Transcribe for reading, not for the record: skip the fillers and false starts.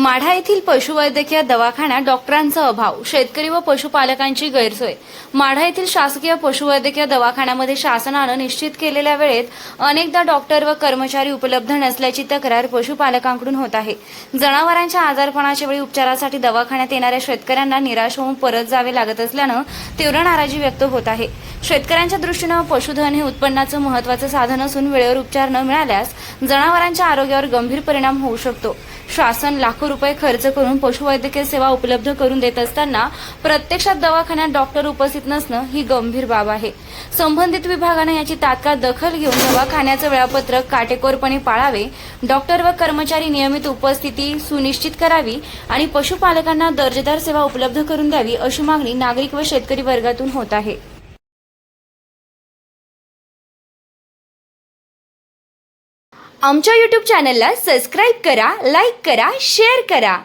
माढा येथील पशुवैद्यकीय दवाखान्यात डॉक्टरांचा अभाव, शेतकरी व पशुपालकांची गैरसोय। माढा येथील शासकीय पशुवैद्यकीय दवाखान्यामध्ये शासनानं निश्चित केलेल्या वेळेत अनेकदा डॉक्टर व कर्मचारी उपलब्ध नसल्याची तक्रार पशुपालकांकडून होत आहे। जनावरांच्या आजारपणाच्या वेळी उपचारासाठी दवाखान्यात येणाऱ्या शेतकऱ्यांना निराश होऊन परत जावे लागत असल्यानं तीव्र नाराजी व्यक्त होत आहे। शेतकऱ्यांच्या दृष्टीनं पशुधन हे उत्पन्नाचं महत्त्वाचं साधन असून वेळेवर उपचार न मिळाल्यास जनावरांच्या आरोग्यावर गंभीर परिणाम होऊ शकतो। शासन लाखो रुपये खर्च करून पशुवैद्यकीय सेवा उपलब्ध करून देत असताना प्रत्यक्षात दवाखान्यात डॉक्टर उपस्थित नसणं ही गंभीर बाब आहे। संबंधित विभागाने याची तात्काळ दखल घेऊन दवाखान्याचं वेळापत्रक काटेकोरपणे पाळावे, डॉक्टर व कर्मचारी नियमित उपस्थिती सुनिश्चित करावी आणि पशुपालकांना दर्जेदार सेवा उपलब्ध करून द्यावी अशी मागणी नागरिक व शेतकरी वर्गातून होत आहे। आमच्या YouTube चॅनलला सबस्क्राइब करा, लाईक करा, शेअर करा।